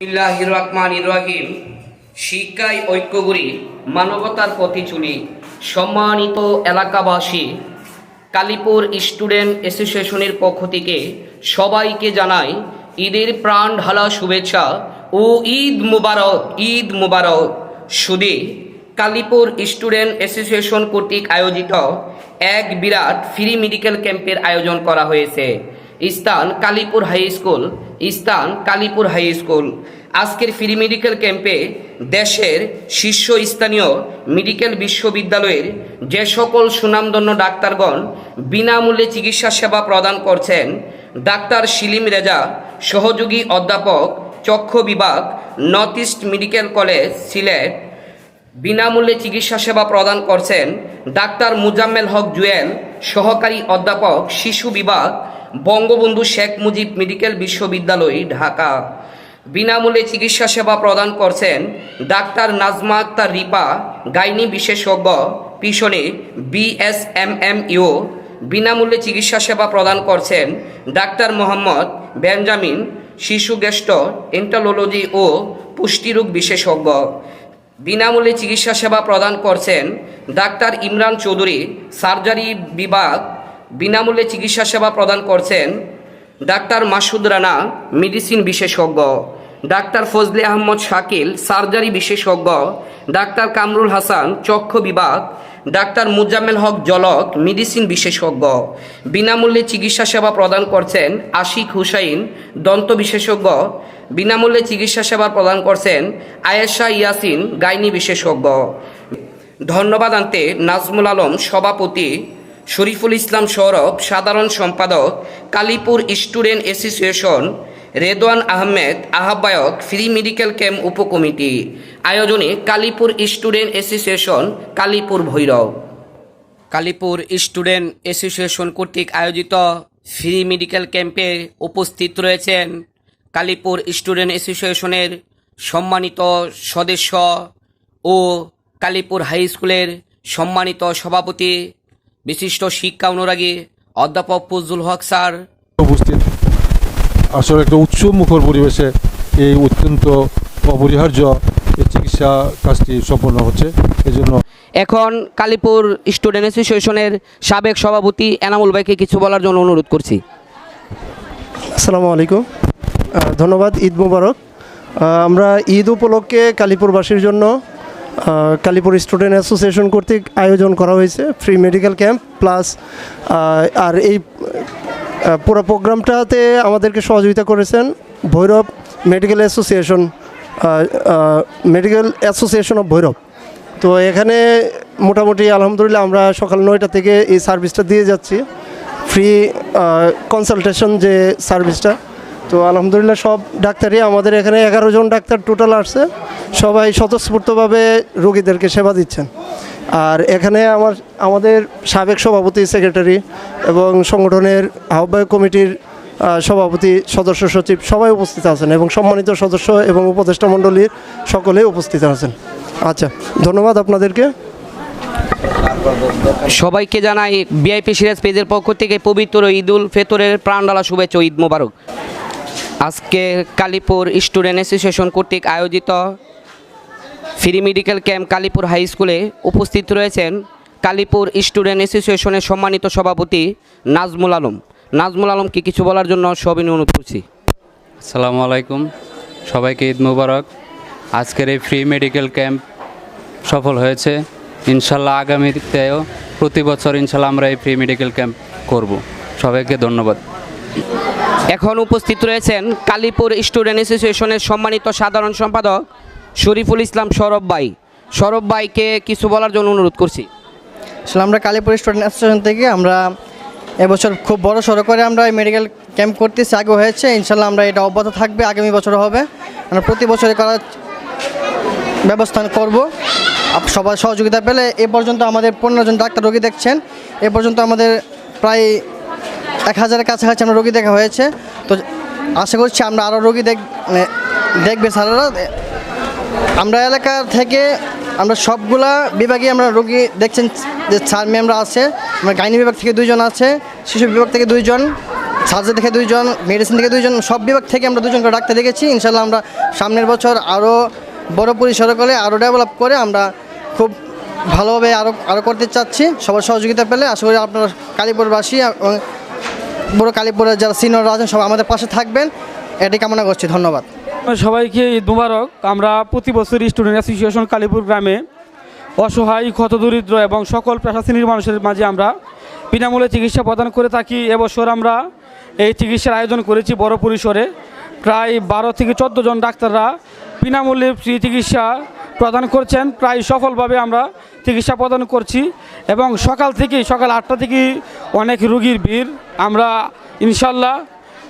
বিসমিল্লাহির রহমানির রহিম। শিক্ষায় ঐক্যগুড়ি, মানবতার প্রতিচুলি। সম্মানিত এলাকাবাসী, কালীপুর স্টুডেন্ট অ্যাসোসিয়েশনের পক্ষ থেকে সবাইকে জানাই ঈদের প্রাণ ঢালা শুভেচ্ছা ও ঈদ মুবারক। ঈদ মুবারক। শুধু কালীপুর স্টুডেন্ট অ্যাসোসিয়েশন কর্তৃক আয়োজিত এক বিরাট ফ্রি মেডিকেল ক্যাম্পের আয়োজন করা হয়েছে। স্থান Kalipur high school. Kalipur high school. আজকের ফ্রি মেডিকেল ক্যাম্পে দেশের শীর্ষস্থানীয় মেডিকেল বিশ্ববিদ্যালয়ের যে সকল সুনামধন্য ডাক্তারগণ বিনামূল্যে চিকিৎসা সেবা প্রদান করছেন, ডাক্তার শিলিম রেজা, সহযোগী অধ্যাপক, চক্ষু বিভাগ, north east medical college, Sylhet. বিনামূল্যে চিকিৎসা সেবা প্রদান করছেন ডাক্তার মুজাম্মেল হক জুয়েল, সহকারী অধ্যাপক, শিশু বিভাগ, বঙ্গবন্ধু শেখ মুজিব মেডিকেল বিশ্ববিদ্যালয়, ঢাকা। বিনামূল্যে চিকিৎসা সেবা প্রদান করছেন ডাক্তার নাজমা আক্তার রিপা, গাইনি বিশেষজ্ঞ, পিছনে BSMMU। বিনামূল্যে চিকিৎসা সেবা প্রদান করছেন ডাক্তার মোহাম্মদ বেঞ্জামিন, শিশু গ্যাস্ট্রো এন্টারোলজি ও পুষ্টিরোগ বিশেষজ্ঞ। বিনামূল্যে চিকিৎসা সেবা প্রদান করছেন ডাক্তার ইমরান চৌধুরী, সার্জারি বিভাগ। বিনামূল্যে চিকিৎসা সেবা প্রদান করছেন ডাক্তার মাসুদ রানা, মেডিসিন বিশেষজ্ঞ। ডাক্তার ফজলে আহমদ শাকিল, সার্জারি বিশেষজ্ঞ। ডাক্তার কামরুল হাসান, চক্ষু বিভাগ। ডাক্তার মুজাম্মেল হক জলক, মেডিসিন বিশেষজ্ঞ। বিনামূল্যে চিকিৎসা সেবা প্রদান করছেন আশিক হুসাইন, দন্ত বিশেষজ্ঞ। বিনামূল্যে চিকিৎসা সেবা প্রদান করছেন আয়েশা ইয়াসিন, গাইনি বিশেষজ্ঞ। ধন্যবাদ আনতে নাজমুল আলম, সভাপতি, শরীফুল ইসলাম সৌরভ, সাধারণ সম্পাদক, কালীপুর স্টুডেন্ট অ্যাসোসিয়েশন, রেদওয়ান আহমেদ, আহ্বায়ক, ফ্রি মেডিকেল ক্যাম্প উপকমিটি। আয়োজনে Kalipur student association, Kalipur Bhairab. Kalipur student association কর্তৃক আয়োজিত ফ্রি মেডিকেল ক্যাম্পে উপস্থিত রয়েছেন কালীপুর স্টুডেন্ট অ্যাসোসিয়েশনের সম্মানিত সদস্য ও কালীপুর হাই স্কুলের সম্মানিত সভাপতি, বিশিষ্ট শিক্ষা অনুরাগী অধ্যাপক ফজলুল হক স্যার উপস্থিত। আসলে একটা উৎসব মুখর পরিবেশে এই অত্যন্ত অপরিহার্য এই চিকিৎসা কাজটি সম্পন্ন হচ্ছে। এজন্য এখন কালীপুর স্টুডেন্ট অ্যাসোসিয়েশনের সাবেক সভাপতি এনামুল ভাইকে কিছু বলার জন্য অনুরোধ করছি। আসসালামু আলাইকুম, ধন্যবাদ। ঈদ মুবারক। আমরা ঈদ উপলক্ষে কালীপুরবাসীর জন্য কালীপুর স্টুডেন্ট অ্যাসোসিয়েশন কর্তৃক আয়োজন করা হয়েছে ফ্রি মেডিকেল ক্যাম্প প্লাস। আর এই পুরো প্রোগ্রামটাতে আমাদেরকে সহযোগিতা করেছেন Bhairab medical association of Bhairab. তো এখানে মোটামুটি আলহামদুলিল্লাহ আমরা সকাল 9টা থেকে এই সার্ভিসটা দিয়ে যাচ্ছি, ফ্রি কনসালটেশন যে সার্ভিসটা। তো আলহামদুলিল্লাহ সব ডাক্তারই আমাদের এখানে 11 জন ডাক্তার টোটাল আসছে, সবাই স্বতঃস্ফূর্তভাবে রোগীদেরকে সেবা দিচ্ছেন। আর এখানে আমাদের সাবেক সভাপতি, সেক্রেটারি এবং সংগঠনের আহ্বায়ক কমিটির সভাপতি, সদস্য সচিব সবাই উপস্থিত আছেন এবং সম্মানিত সদস্য এবং উপদেষ্টা মণ্ডলীর সকলেই উপস্থিত আছেন। আচ্ছা, ধন্যবাদ আপনাদেরকে। সবাইকে জানাই VIP সিরাজ পেজের পক্ষ থেকে পবিত্র ঈদ উল ফিতরের প্রাণঢালা শুভেচ্ছা, ঈদ মোবারক। আজকে কালীপুর স্টুডেন্ট অ্যাসোসিয়েশন কর্তৃক আয়োজিত free medical camp Kalipur high স্কুলে উপস্থিত রয়েছেন কালীপুর স্টুডেন্ট অ্যাসোসিয়েশনের সম্মানিত সভাপতি নাজমুল আলম। নাজমুল আলমকে কিছু বলার জন্য সবিনয় অনুরোধ করছি। আসসালামু আলাইকুম, সবাইকে ঈদ মুবারক। আজকের এই ফ্রি মেডিকেল ক্যাম্প সফল হয়েছে। ইনশাল্লাহ আগামীতেও প্রতি বছর ইনশাল্লাহ আমরা এই ফ্রি মেডিকেল ক্যাম্প করব। সবাইকে ধন্যবাদ। এখন উপস্থিত রয়েছেন কালীপুর স্টুডেন্ট অ্যাসোসিয়েশনের সম্মানিত সাধারণ সম্পাদক শরীফুল ইসলাম সৌরভ ভাই। সৌরভ ভাইকে কিছু বলার জন্য অনুরোধ করছি। আসলে আমরা কালীপুর স্টুডেন্ট অ্যাসোসিয়েশন থেকে আমরা এবছর খুব বড় সড়ো করে আমরা এই মেডিকেল ক্যাম্প করতেছি, আগে হয়েছে। ইনশাল্লাহ আমরা এটা অব্যাহত থাকবে, আগামী বছরও হবে। আমরা প্রতি বছরে করার ব্যবস্থা করব। সবার সহযোগিতা পেলে এ পর্যন্ত আমাদের 15 জন ডাক্তার রোগী দেখছেন। এ পর্যন্ত আমাদের প্রায় 1000-এর কাছাকাছি আমরা রোগী দেখা হয়েছে। তো আশা করছি আমরা আরও রোগী দেখবে স্যারেরা। আমরা এলাকা থেকে আমরা সবগুলা বিভাগে আমরা রোগী দেখছেন যে স্যার ম্যামরা আছে। আমরা গাইনি বিভাগ থেকে 2 জন আছে, শিশু বিভাগ থেকে 2 জন, সার্জারি থেকে 2 জন, মেডিসিন থেকে 2 জন, সব বিভাগ থেকে আমরা 2 জন করে ডাক্তার রেখেছি। ইনশাল্লাহ আমরা সামনের বছর আরও বড় পরিসরে করে আরও ডেভেলপ করে আমরা খুব ভালোভাবে আরও করতে চাচ্ছি। সবার সহযোগিতা পেলে আশা করি আপনারা কালীপুরবাসী এবং বড় কালীপুরের যারা সিনিয়ররা আছেন সবাই আমাদের পাশে থাকবেন, এটি কামনা করছি। ধন্যবাদ। সবাইকে ঈদ মুবারক। আমরা প্রতি বছর স্টুডেন্ট অ্যাসোসিয়েশন কালীপুর গ্রামে অসহায়, ক্ষতদরিদ্র এবং সকল পেশা শ্রেণীর মানুষের মাঝে আমরা বিনামূল্যে চিকিৎসা প্রদান করে থাকি। এবছর আমরা এই চিকিৎসার আয়োজন করেছি বড় পরিসরে। প্রায় 12 থেকে 14 জন ডাক্তাররা বিনামূল্যে ফ্রি চিকিৎসা প্রদান করছেন। প্রায় সফলভাবে আমরা চিকিৎসা প্রদান করছি এবং সকাল 8টা থেকে অনেক রুগীর ভিড়। আমরা ইনশাল্লাহ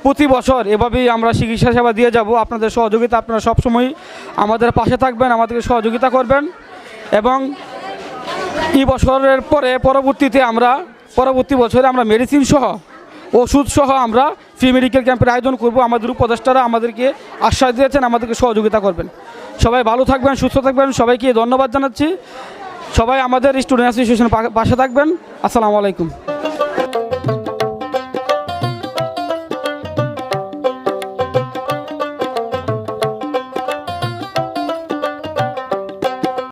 প্রতি বছর এভাবেই আমরা চিকিৎসা সেবা দিয়ে যাব। আপনাদের সহযোগিতা, আপনারা সবসময় আমাদের পাশে থাকবেন, আমাদেরকে সহযোগিতা করবেন এবং এই বছরের পরবর্তী বছরে আমরা মেডিসিন সহ, ওষুধ সহ আমরা ফ্রি মেডিকেল ক্যাম্পের আয়োজন করব। আমাদের উপদেষ্টারা আমাদেরকে আশ্বাস দিয়েছেন, আমাদেরকে সহযোগিতা করবেন। সবাই ভালো থাকবেন, সুস্থ থাকবেন। সবাইকে ধন্যবাদ জানাচ্ছি। সবাই আমাদের স্টুডেন্ট অ্যাসোসিয়েশনের পাশে থাকবেন। আসসালামু আলাইকুম।